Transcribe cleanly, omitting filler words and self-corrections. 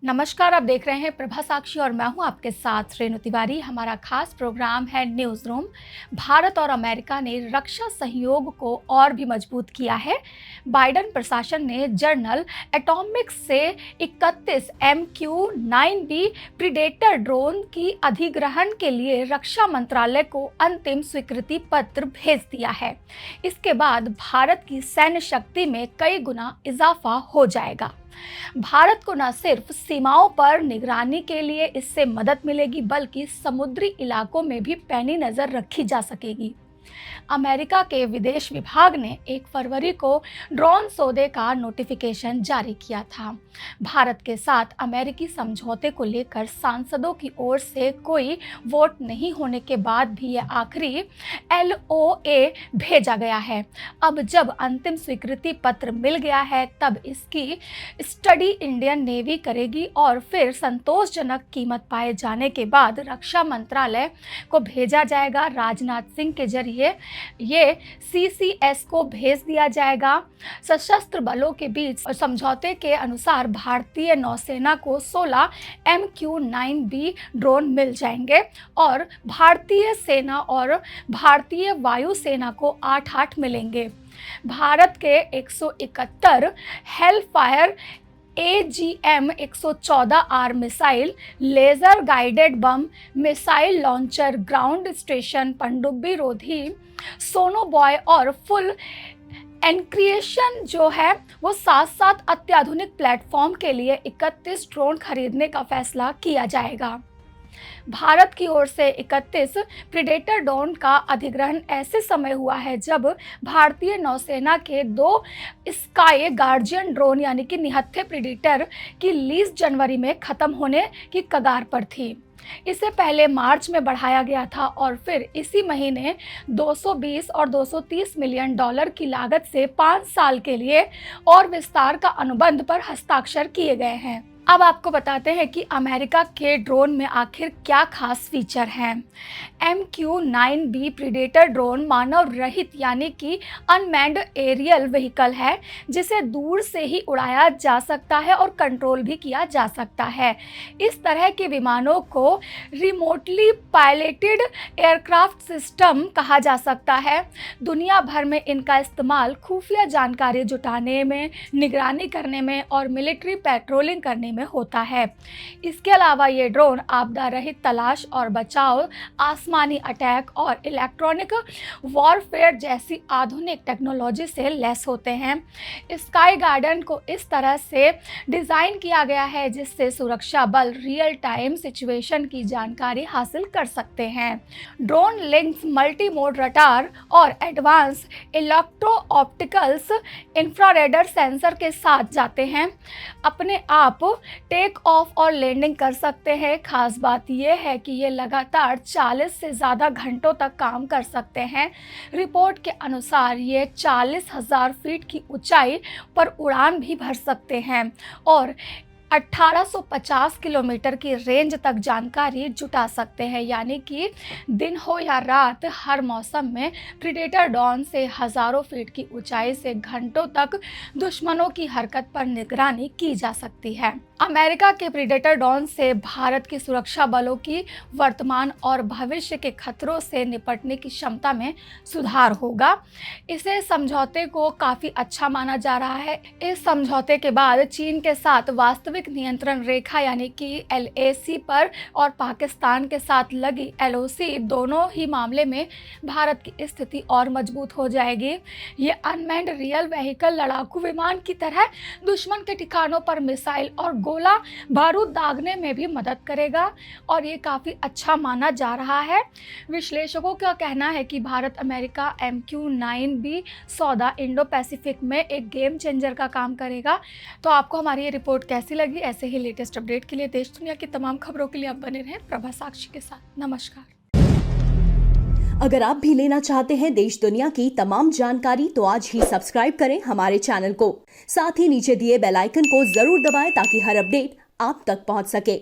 नमस्कार, आप देख रहे हैं प्रभा साक्षी और मैं हूं आपके साथ रेणु तिवारी। हमारा खास प्रोग्राम है न्यूज़ रूम। भारत और अमेरिका ने रक्षा सहयोग को और भी मजबूत किया है। बाइडेन प्रशासन ने जनरल एटॉमिक्स से 31 MQ-9B प्रीडेटर ड्रोन की अधिग्रहण के लिए रक्षा मंत्रालय को अंतिम स्वीकृति पत्र भेज दिया है। इसके बाद भारत की सैन्य शक्ति में कई गुना इजाफा हो जाएगा। भारत को न सिर्फ सीमाओं पर निगरानी के लिए इससे मदद मिलेगी, बल्कि समुद्री इलाकों में भी पैनी नजर रखी जा सकेगी। अमेरिका के विदेश विभाग ने 1 फरवरी को ड्रोन सौदे का नोटिफिकेशन जारी किया था। भारत के साथ अमेरिकी समझौते को लेकर सांसदों की ओर से कोई वोट नहीं होने के बाद भी यह आखिरी LOA भेजा गया है। अब जब अंतिम स्वीकृति पत्र मिल गया है, तब इसकी स्टडी इंडियन नेवी करेगी और फिर संतोषजनक कीमत पाए जाने के बाद रक्षा मंत्रालय को भेजा जाएगा। राजनाथ सिंह के जरिए ये CCS को भेज दिया जाएगा। सशस्त्र बलों के बीच समझौते के अनुसार भारतीय नौसेना को 16 MQ-9B ड्रोन मिल जाएंगे और भारतीय सेना और भारतीय वायुसेना को 8 मिलेंगे। भारत के 171 Hellfire AGM-114R missile, laser guided bomb missile launcher, ground station पनडुब्बी रोधी सोनोबॉय और फुल एनक्रिप्शन जो है वो साथ अत्याधुनिक प्लेटफॉर्म के लिए 31 ड्रोन खरीदने का फैसला किया जाएगा। भारत की ओर से 31 प्रीडेटर ड्रोन का अधिग्रहण ऐसे समय हुआ है जब भारतीय नौसेना के 2 स्काई गार्जियन ड्रोन यानी कि निहत्थे प्रीडेटर की लीज जनवरी में खत्म होने की कगार पर थी। इसे पहले मार्च में बढ़ाया गया था और फिर इसी महीने 220 और 230 मिलियन डॉलर की लागत से 5 साल के लिए और विस्तार का अनुबंध पर हस्ताक्षर किए गए हैं। अब आपको बताते हैं कि अमेरिका के ड्रोन में आखिर क्या खास फीचर हैं। MQ-9B प्रीडेटर ड्रोन मानव रहित यानी कि अनमैन्ड एरियल व्हीकल है, जिसे दूर से ही उड़ाया जा सकता है और कंट्रोल भी किया जा सकता है। इस तरह के विमानों को रिमोटली पायलटेड एयरक्राफ्ट सिस्टम कहा जा सकता है। दुनिया भर में इनका इस्तेमाल खुफिया जानकारी जुटाने में, निगरानी करने में और मिलिट्री पेट्रोलिंग करने में होता है। इसके अलावा ये ड्रोन आपदा रहित तलाश और बचाव, आसमानी अटैक और इलेक्ट्रॉनिक वॉरफेयर जैसी आधुनिक टेक्नोलॉजी से लैस होते हैं। स्काई गार्डन को इस तरह से डिज़ाइन किया गया है जिससे सुरक्षा बल रियल टाइम सिचुएशन की जानकारी हासिल कर सकते हैं। Drone links multi mode radar और advance electro opticals infrared sensor के साथ जाते हैं। अपने आप टेक ऑफ और लैंडिंग कर सकते हैं। खास बात यह है कि ये लगातार 40 से ज़्यादा घंटों तक काम कर सकते हैं। रिपोर्ट के अनुसार ये 40,000 फीट की ऊंचाई पर उड़ान भी भर सकते हैं और 1850 किलोमीटर की रेंज तक जानकारी जुटा सकते हैं, यानी कि दिन हो या रात हर मौसम में प्रीडेटर ड्रोन से हज़ारों फीट की ऊंचाई से घंटों तक दुश्मनों की हरकत पर निगरानी की जा सकती है। अमेरिका के प्रीडेटर ड्रोन से भारत की सुरक्षा बलों की वर्तमान और भविष्य के खतरों से निपटने की क्षमता में सुधार होगा। इसे समझौते को काफ़ी अच्छा माना जा रहा है। इस समझौते के बाद चीन के साथ वास्तविक नियंत्रण रेखा यानी कि LAC पर और पाकिस्तान के साथ लगी LOC दोनों ही मामले में भारत की स्थिति और मजबूत हो जाएगी। ये अनमैन्ड रियल व्हीकल लड़ाकू विमान की तरह दुश्मन के ठिकानों पर मिसाइल और गोला बारूद दागने में भी मदद करेगा और ये काफ़ी अच्छा माना जा रहा है। विश्लेषकों का कहना है कि भारत अमेरिका MQ-9B सौदा इंडो पैसिफिक में एक गेम चेंजर का काम करेगा। तो आपको हमारी ये रिपोर्ट कैसी लगी? ऐसे ही लेटेस्ट अपडेट के लिए देश दुनिया की तमाम खबरों के लिए आप बने रहें प्रभा साक्षी के साथ। नमस्कार। अगर आप भी लेना चाहते हैं देश दुनिया की तमाम जानकारी तो आज ही सब्सक्राइब करें हमारे चैनल को। साथ ही नीचे दिए बेल आइकन को जरूर दबाएं ताकि हर अपडेट आप तक पहुंच सके।